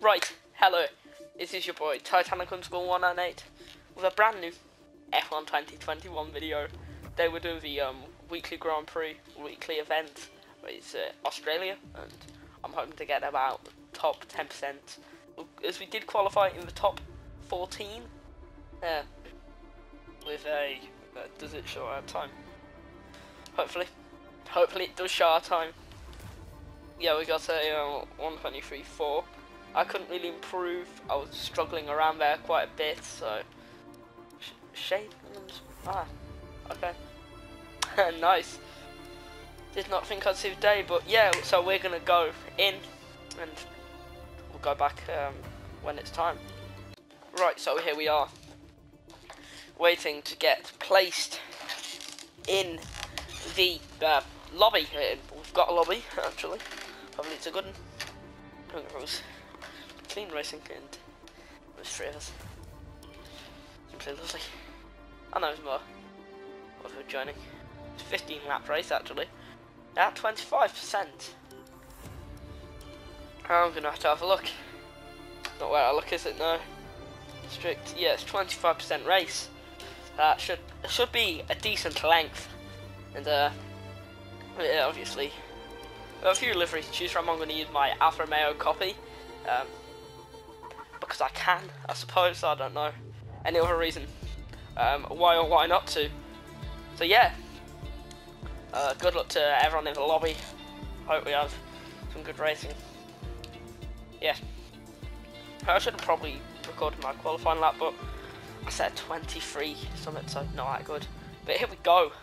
Right, hello, this is your boy Titanic_198 with a brand new F1 2021 video. They will do the weekly Grand Prix, weekly event, it's Australia, and I'm hoping to get about top 10%, as we did qualify in the top 14, with a, does it show our time? Hopefully it does show our time. Yeah, we got a 1:23.4. I couldn't really improve. I was struggling around there quite a bit, so shade and okay. Nice. Did not think I'd see the day, but yeah, so we're gonna go in and we'll go back when it's time. Right, so here we are, waiting to get placed in the lobby. We've got a lobby, actually. Hopefully it's a good one. I think it was clean racing and there's 3 of us. Simply lovely. I know there's more. What we're joining. It's a 15 lap race actually. At 25%. I'm gonna have a look. Not where I look, is it? No. Strict. Yeah, it's 25% race. That should be a decent length. And yeah, obviously a few liveries to choose from. I'm going to use my Alfa Romeo copy, because I can, I suppose. I don't know any other reason why or why not to. So yeah, good luck to everyone in the lobby. Hope we have some good racing. Yeah, I should have probably recorded my qualifying lap, but I said 23 something, so not that good. But here we go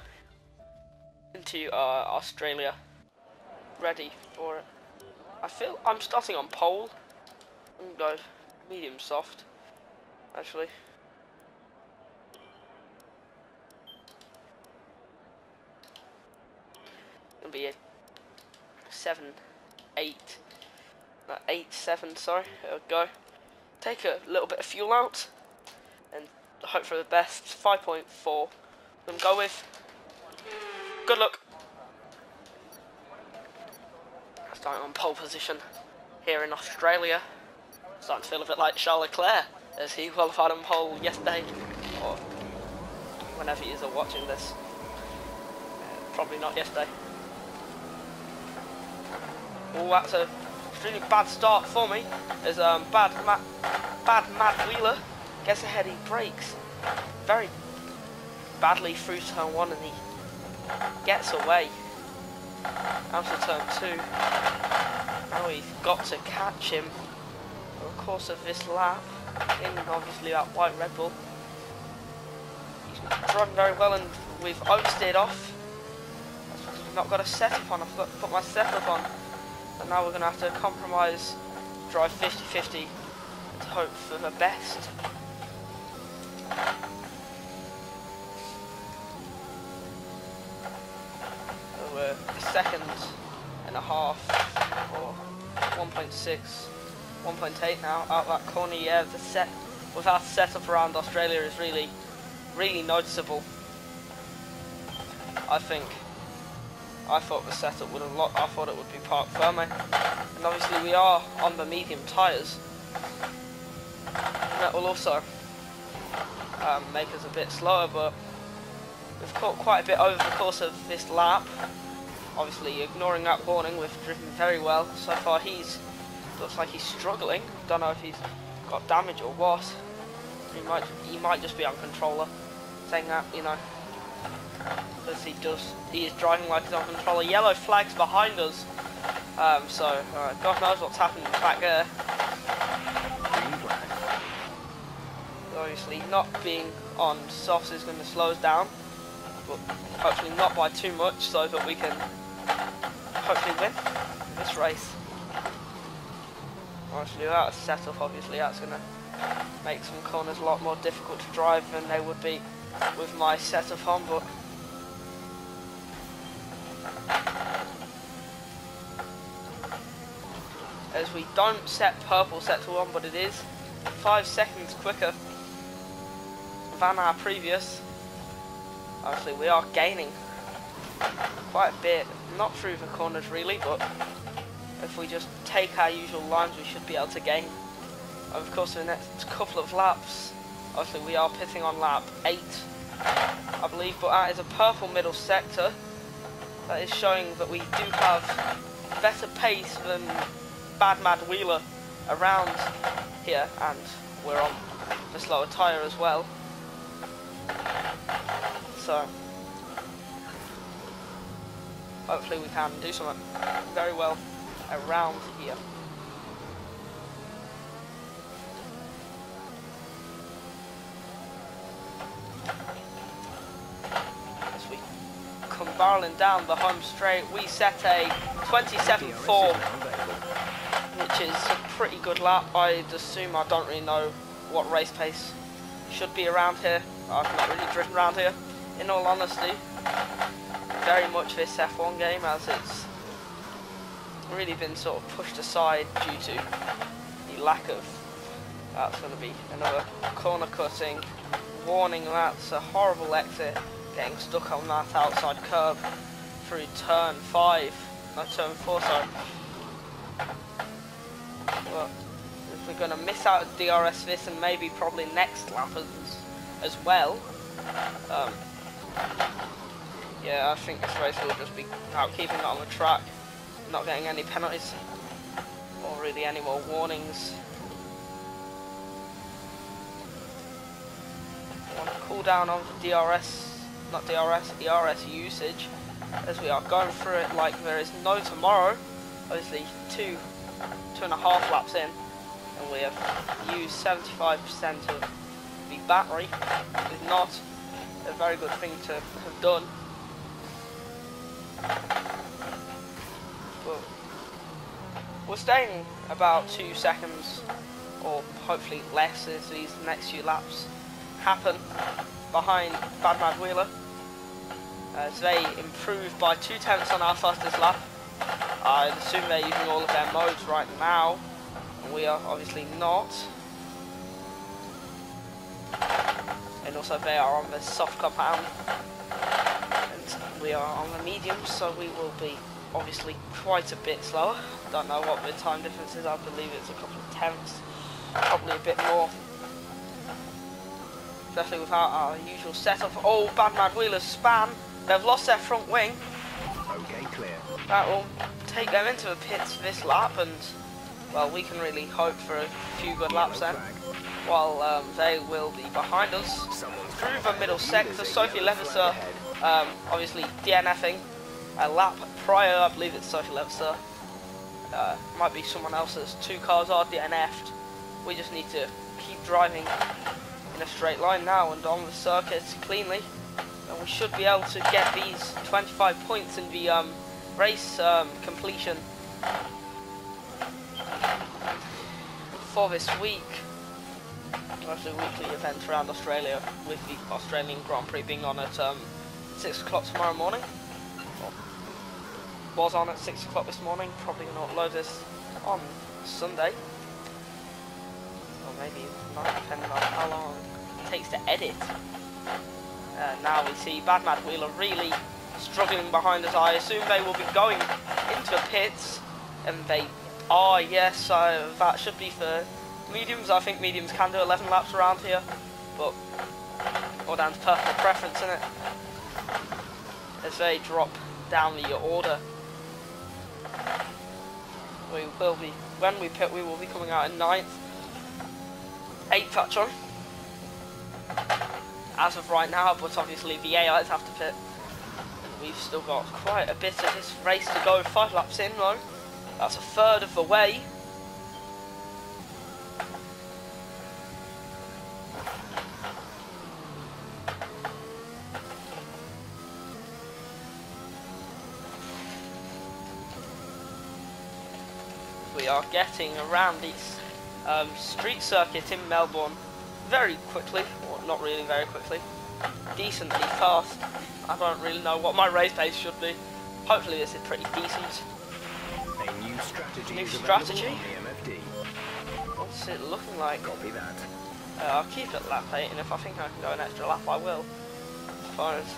into Australia. Ready for it. I feel I'm starting on pole. I'm gonna go medium soft, actually. Gonna be a 7, 8, 8, 7. Sorry. There we go. Take a little bit of fuel out and hope for the best. 5.4. I'm gonna go with. Good luck. Starting on pole position here in Australia. Starting to feel a bit like Charles Leclerc as he qualified on pole yesterday, or whenever you are watching this. Probably not yesterday. Oh, that's a really bad start for me. There's bad Matt Wheeler gets ahead, he brakes very badly through turn 1 and he gets away. After turn 2, now he's got to catch him over the course of this lap in obviously that white Red Bull. He's driving very well and we've oversteered off. I've not got a setup on, I forgot to put my setup on. And now we're going to have to compromise, drive 50-50 and hope for the best. We're a second and a half, or 1.6, 1.8 now out that corner. Yeah, the set without setup around Australia is really noticeable. I thought the setup would I thought it would be parked firmer, and obviously we are on the medium tyres. That will also make us a bit slower, but we've caught quite a bit over the course of this lap. Obviously, ignoring that warning, we've driven very well. So far, looks like he's struggling. Don't know if he's got damage or what. He might just be on controller. Saying that, you know, because he is driving like he's on controller. Yellow flags behind us. So God knows what's happening back there. Obviously, not being on softs is going to slow us down, but hopefully not by too much, so that we can hopefully win this race. Obviously without a setup, obviously that's going to make some corners a lot more difficult to drive than they would be with my setup on, but as we don't set purple setup on, but it is 5 seconds quicker than our previous. Obviously we are gaining quite a bit, not through the corners really, but if we just take our usual lines, we should be able to gain. Of course, in the next couple of laps, obviously we are pitting on lap 8, I believe, but that is a purple middle sector. That is showing that we do have better pace than Bad Mad Wheeler around here, and we're on the slower tyre as well. So hopefully we can do something very well around here. As we come barreling down the home straight, we set a 27.4, which is a pretty good lap. I'd assume, I don't really know what race pace should be around here. I've not really driven around here, in all honesty. Very much this F1 game, as it's really been sort of pushed aside due to the lack of. That's going to be another corner cutting. Warning, that's a horrible exit. Getting stuck on that outside curb through turn 5, no, turn 4, sorry. But if we're going to miss out DRS this and maybe probably next lap as well. Yeah, I think this race will just be out keeping it on the track, not getting any penalties or really any more warnings. I want to cool down on the ERS usage, as we are going through it like there is no tomorrow. Obviously 2.5 laps in, and we have used 75% of the battery. It's not a very good thing to have done. But we're staying about 2 seconds, or hopefully less, as these next few laps happen behind Bad Mad Wheeler, as they improved by 0.2 on our fastest lap. I'd assume they're using all of their modes right now, and we are obviously not. And also they are on the soft compound, and we are on the medium, so we will be obviously quite a bit slower. Don't know what the time difference is, I believe it's a couple of tenths, probably a bit more. Especially without our usual setup. Oh, Bad Mad Wheeler's span. They've lost their front wing. Okay, clear. That will take them into the pits this lap, and well, we can really hope for a few good laps then. While they will be behind us through the middle sector. Sophie Levasseur, obviously DNFing a lap prior. I believe it's Sophie Levasseur. Might be someone else's. 2 cars are DNF'd. We just need to keep driving in a straight line now and on the circuit cleanly, and we should be able to get these 25 points in the race completion for this week. Actually, a weekly event around Australia, with the Australian Grand Prix being on at 6 o'clock tomorrow morning. Or was on at 6 o'clock this morning. Probably going to upload this on Sunday, or maybe not, depending on how long it takes to edit. Now we see Bad Mad Wheeler really struggling behind us. I assume they will be going into the pits, and they are, yes, so that should be for mediums. I think mediums can do 11 laps around here, but all down to personal preference, isn't it? As they drop down the order, we will be, when we pit, we will be coming out in 9th. 8th actually, as of right now, but obviously the AIs have to pit. And we've still got quite a bit of this race to go. 5 laps in though. That's a third of the way. We are getting around this street circuit in Melbourne very quickly, or not really very quickly, decently fast. I don't really know what my race pace should be. Hopefully this is pretty decent. A new strategy. New is strategy? available on the MFD. What's it looking like? Copy that. I'll keep it lap 8, and if I think I can go an extra lap, I will. As far as...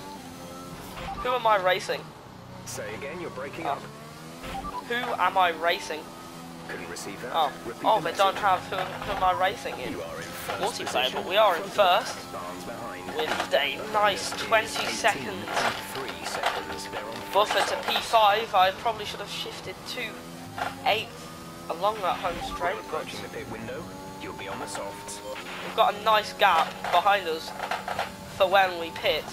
Who am I racing? Say again, you're breaking up. Who am I racing? Couldn't receive that. Oh, Repeat oh, the they don't message. have who am I racing in? You are in first Multiplayer, position. but we are in Front of first the Barnes behind. with a nice 20 seconds 3 seconds. They're on buffer front to of. P5. I probably should have shifted to 8th along that home straight, but Approaching the pit window. You'll be on the softs. we've got a nice gap behind us for when we pit.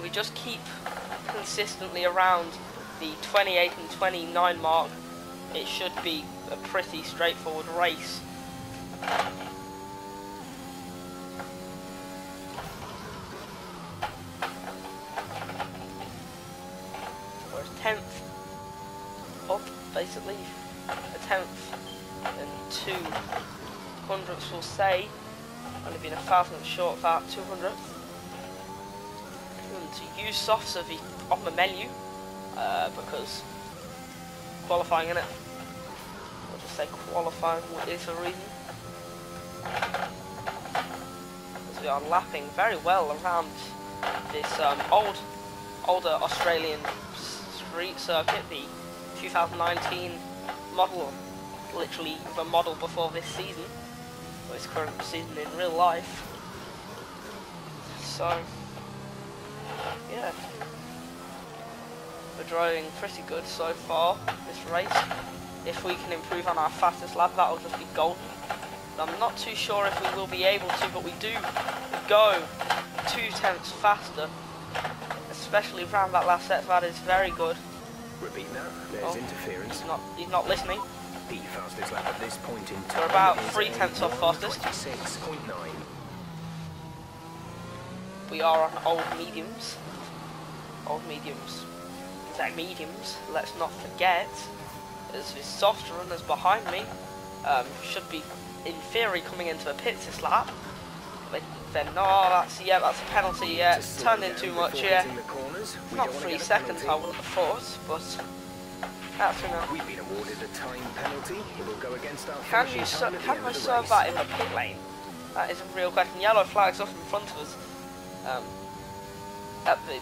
We just keep consistently around the 28 and 29 mark. It should be a pretty straightforward race. Whereas 10th up, basically a 10th and 2 hundredths, we'll say. Only been a thousandth short of that 200th. And to use softs on the menu because qualifying in it. I'll just say qualifying is a reason. As we are lapping very well around this older Australian street circuit, the 2019 model, literally the model before this season, or this current season in real life. So, yeah. We're driving pretty good so far this race. If we can improve on our fastest lap, that'll just be golden. But I'm not too sure if we will be able to, but we do go 0.2 faster, especially around that last set. That is very good. Repeat that. There's interference. He's not listening. The fastest lap at this point in time. We're about is 0.3 off fastest. 26.9. We are on old mediums. Old mediums. They're mediums, let's not forget. There's the soft runners behind me. Should be, in theory, coming into the pits this lap. But then, no, that's a penalty, yeah. Turned in too much, yeah. Not 3 seconds, I wouldn't have thought, but that's enough. We've been awarded a time penalty. It will go against our Can finishing time at the I end of the serve race. that in the pit lane? That is a real question. Yellow flags up in front of us. At the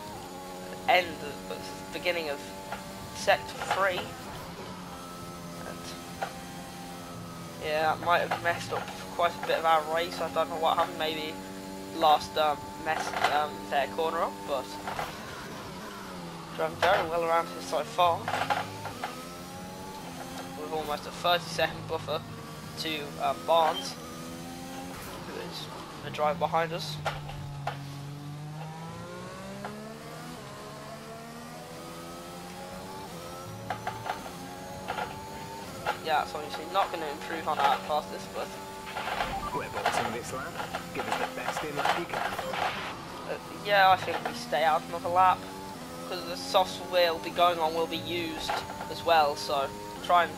end of the beginning of sector 3. And yeah, that might have messed up quite a bit of our race. I don't know what happened. Maybe lost messed their corner up, but driving very well around here so far. With almost a 30-second buffer to Barnes, who is the drive behind us. Yeah, it's obviously not going to improve on our fastest, but We're boxing this lap. Give us the best in lap you can. yeah, I think we stay out another lap because the softs will be used as well. So try and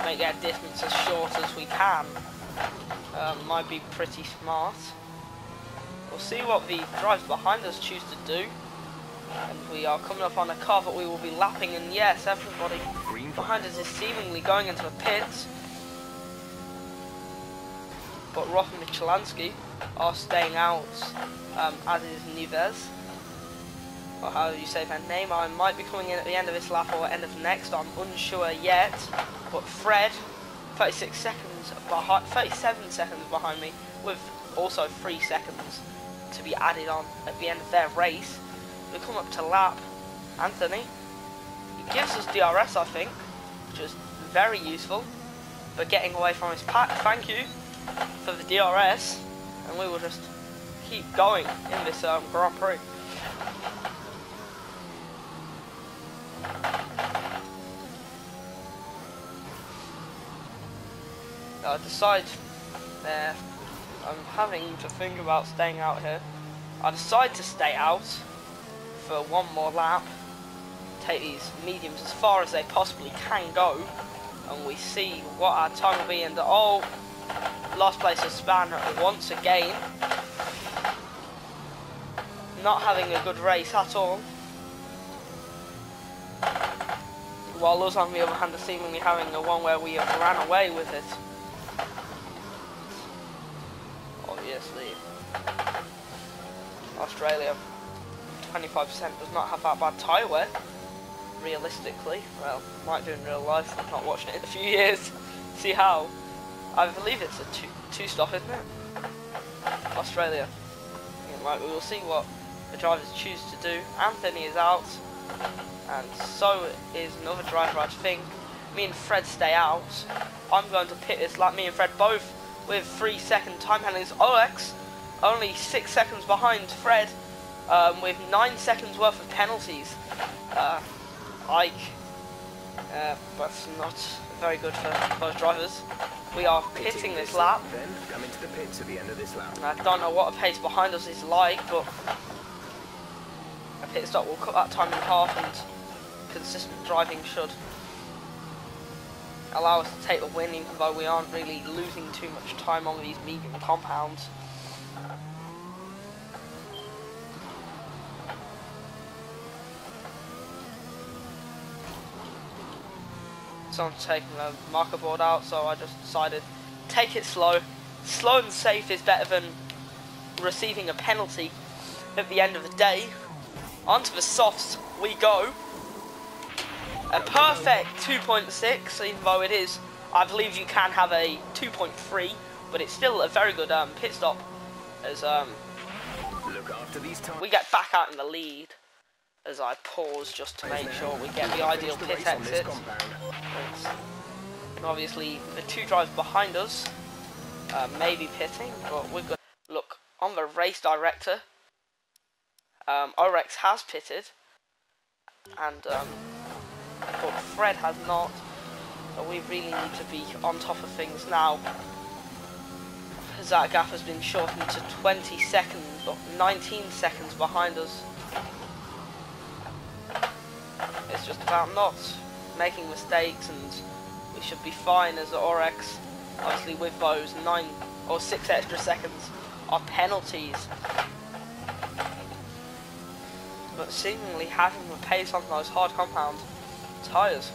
make that distance as short as we can. Might be pretty smart. We'll see what the drives behind us choose to do. And we are coming up on a car that we will be lapping, and yes, everybody behind us is seemingly going into the pits. But Roth and Michelansky are staying out, as is Neves, or however you say their name. I might be coming in at the end of this lap or end of next, I'm unsure yet. But Fred, 37 seconds behind me, with also 3 seconds to be added on at the end of their race. We come up to lap Anthony. He gives us DRS, I think, which is very useful, but getting away from his pack. Thank you for the DRS, and we will just keep going in this Grand Prix. I decide I'm having to think about staying out here. I decide to stay out for one more lap, take these mediums as far as they possibly can go, and we see what our time will be. And oh, last place of Span once again, not having a good race at all, while us on the other hand are seemingly having a one where we have ran away with it. Obviously Australia 25% does not have that bad tyre wear. realistically. Well, might do in real life. I'm not watching it in a few years. See how? I believe it's a two-stop, isn't it? Australia. Yeah, right, we will see what the drivers choose to do. Anthony is out, and so is another driver, I think. Me and Fred stay out. I'm going to pit this lap. Me and Fred both with 3-second time penalties. Orex only 6 seconds behind Fred with 9 seconds worth of penalties. Ike, that's not very good for those drivers. We are pitting this lap. Then come into the pits at the end of this lap. I don't know what a pace behind us is like, but a pit stop will cut that time in half, and consistent driving should allow us to take the win, even though we aren't really losing too much time on these medium compounds. Someone's taking the marker board out, so I just decided take it slow. Slow and safe is better than receiving a penalty at the end of the day. Onto the softs we go. A perfect 2.6, even though it is, I believe you can have a 2.3, but it's still a very good pit stop, as Look after these times. we get back out in the lead. As I pause just to make sure we get the ideal pit exit. And obviously the two drivers behind us may be pitting, but we've got look on the race director. Orex has pitted, and but Fred has not. So we really need to be on top of things now. That gap has been shortened to 20 seconds, or 19 seconds behind us. It's just about not making mistakes, and we should be fine as Orex. Obviously with those 9 or 6 extra seconds are penalties. But seemingly having the pace on those hard compound tyres.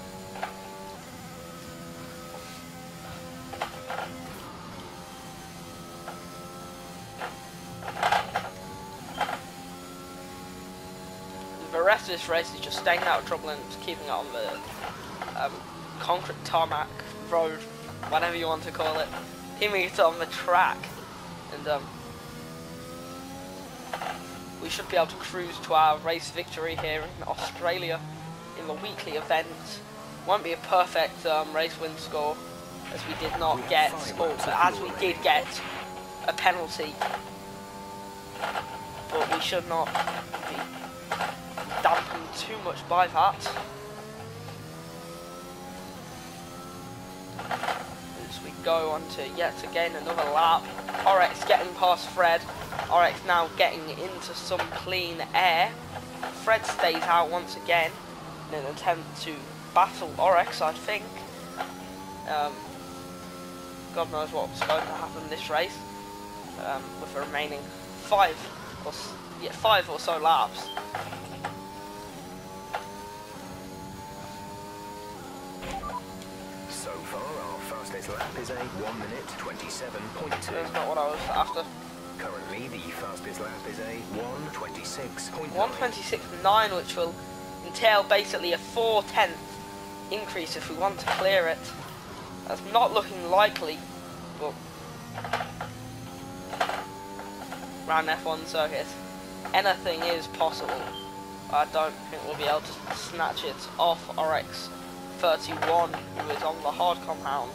The rest of this race is just staying out of trouble and keeping it on the concrete tarmac road, whatever you want to call it, keeping it on the track, and we should be able to cruise to our race victory here in Australia in the weekly event. Won't be a perfect race win score, as we did not get, or as we did get a penalty, but we should not be dampened too much by that. As we go on to yet again another lap. Orex getting past Fred. Orex now getting into some clean air. Fred stays out once again in an attempt to battle Orex, I think. God knows what's going to happen this race with the remaining 5 or so laps. So far, our fastest lap is a 1 minute 27.2. That's not what I was after. Currently, the fastest lap is a 1:26.9. 1:26.9, which will entail basically a 4/10 increase if we want to clear it. That's not looking likely, but around F1 circuit, anything is possible. I don't think we'll be able to snatch it off Orex 31, who is on the hard compound,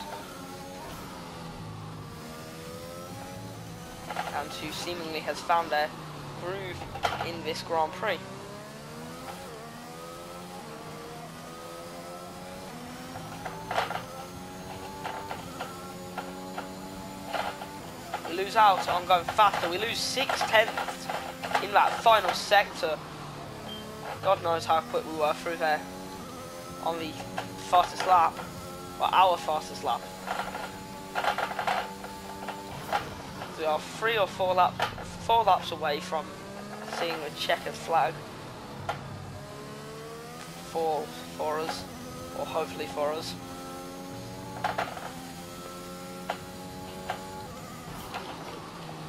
and who seemingly has found their groove in this Grand Prix. We lose out on going faster. We lose 6/10 in that final sector. God knows how quick we were through there on the fastest lap, or our fastest lap. We are 3 or 4 laps away from seeing the checkered flag for us, or hopefully for us.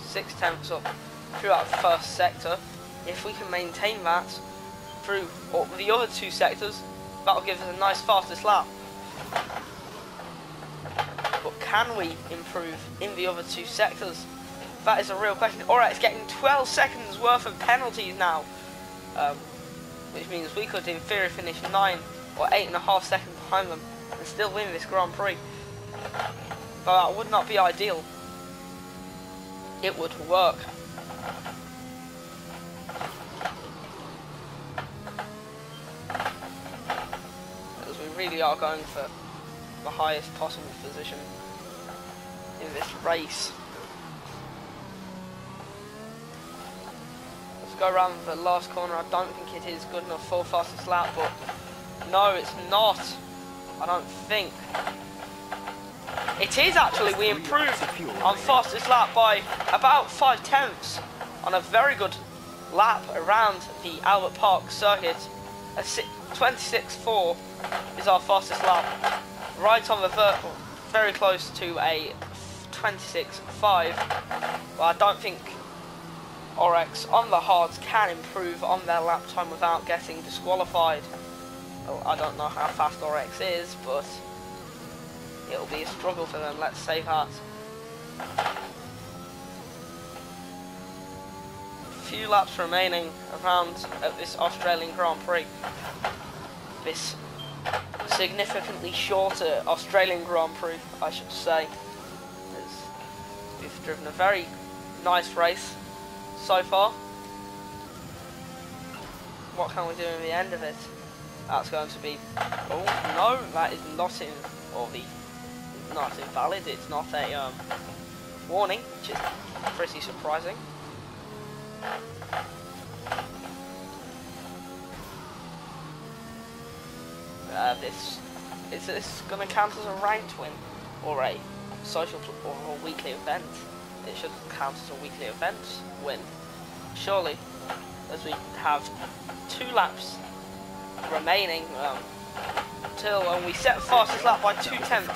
Six tenths up throughout the first sector. If we can maintain that through the other 2 sectors, That'll give us a nice fastest lap. But can we improve in the other two sectors? That is a real question. Alright, it's getting 12 seconds worth of penalties now. Which means we could in theory finish 9 or 8.5 seconds behind them and still win this Grand Prix. But that would not be ideal. It would work. Because we really are going for the highest possible position in this race. Let's go around the last corner. I don't think it is good enough for fastest lap, but no, it's not. I don't think. It is actually. We improved on fastest lap by about 5/10 on a very good lap around the Albert Park circuit. A 26.4 is our fastest lap. Right on the vertical, very close to a 26.5. But I don't think Oryx on the hards can improve on their lap time without getting disqualified. Well, I don't know how fast Oryx is, but it'll be a struggle for them, let's say that. Few laps remaining around at this Australian Grand Prix. This significantly shorter Australian Grand Prix, I should say. We've driven a very nice race so far. What can we do in the end of it? That's going to be... Oh, no, that is not in... Or the... Not invalid, it's not a warning, which is pretty surprising. Is this going to count as a ranked win or a social or a weekly event? It should count as a weekly event win, surely, as we have 2 laps remaining when we set fastest lap by 2/10.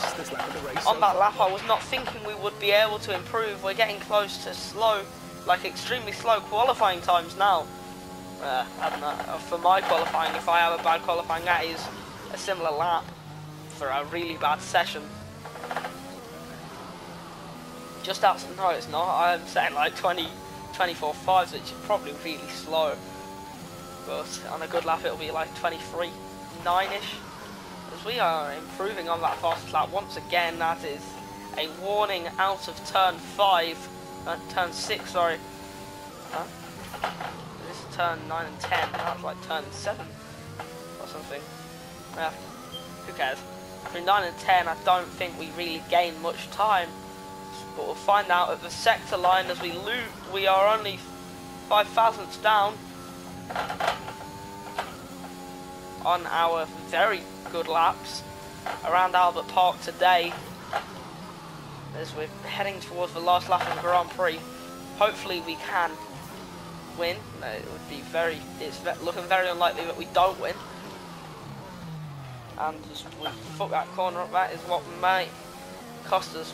On that lap I was not thinking we would be able to improve. We're getting close to slow, like extremely slow qualifying times now. I don't know, for my qualifying, if I have a bad qualifying, that is a similar lap for a really bad session. Just outside, no it's not, I'm saying like 24.5s, which is probably really slow. But on a good lap it'll be like 23.9ish. As we are improving on that fastest lap once again. That is a warning out of turn 6, sorry. Huh? This is turn 9 and 10, that's like turn 7 or something. Yeah, who cares? Through 9 and 10 I don't think we really gain much time. But we'll find out at the sector line as we are only 5 thousandths down on our very good laps around Albert Park today, as we're heading towards the last lap of the Grand Prix. Hopefully we can win. No, it's looking very unlikely that we don't win. And just we fuck that corner up, that is what might cost us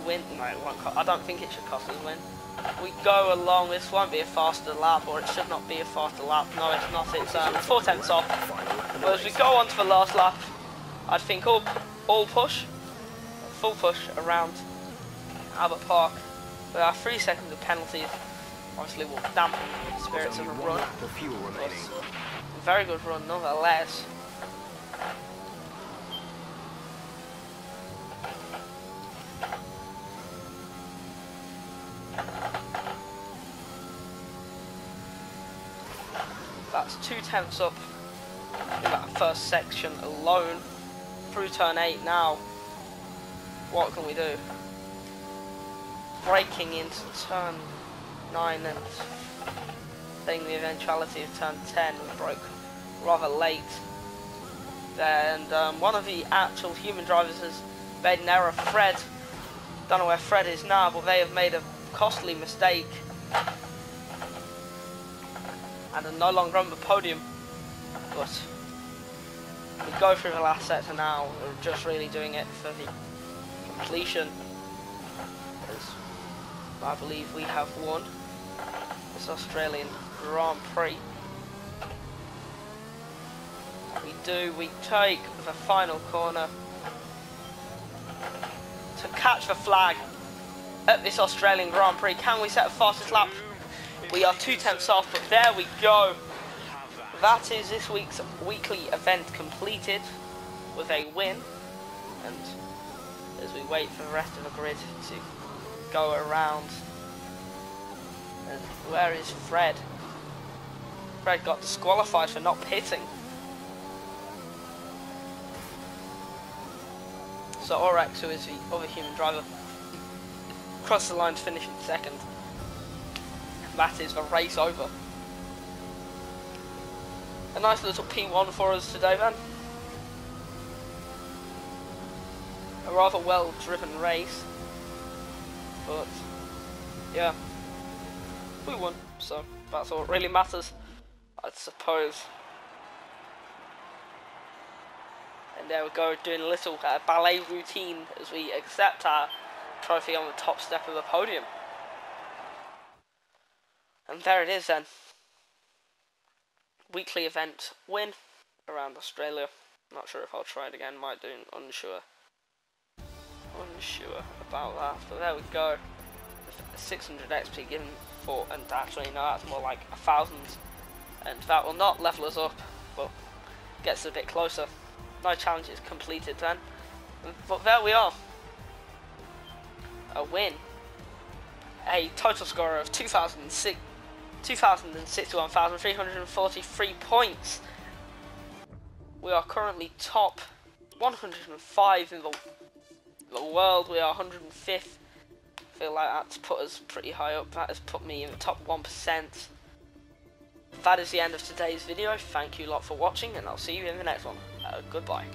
win. No, it won't I don't think it should cost us win. We go along, this won't be a faster lap, or it should not be a faster lap. No, it's not, it's 4/10 off. But as we go on to the last lap, I think all push, full push around Albert Park. With our 3 seconds of penalties, obviously will dampen the spirits of a run. But a very good run nonetheless. That's 2/10 up in that first section alone. Through turn 8 now. What can we do? Braking into turn 9 and taking the eventuality of turn 10. We broke rather late. And one of the actual human drivers has made an error. Fred. Don't know where Fred is now, but they have made a costly mistake and are no longer on the podium. But we go through the last sector now. We're just really doing it for the completion, as I believe we have won this Australian Grand Prix. We do. We take the final corner to catch the flag at this Australian Grand Prix. Can we set a fastest lap? We are 2/10 off, but there we go. That is this week's weekly event completed with a win. And as we wait for the rest of the grid to go around. And where is Fred? Fred got disqualified for not pitting. So Orex, who is the other human driver, crossed the line to finish in second. That is the race over. A nice little P1 for us today then. A rather well driven race. But yeah, we won, so that's all that really matters, I suppose. And there we go, doing a little ballet routine as we accept our trophy on the top step of the podium. And there it is then. Weekly event win around Australia. Not sure if I'll try it again, might do, unsure about that, but there we go. 600 XP given for, and actually no, that's more like 1,000, and that will not level us up, but gets a bit closer. No challenges completed then, but there we are. A win. A total score of 2,061,343 points. We are currently top 105 in the world. We are 105th. I feel like that's put us pretty high up. That has put me in the top 1%. That is the end of today's video. Thank you lot for watching, and I'll see you in the next one. Goodbye.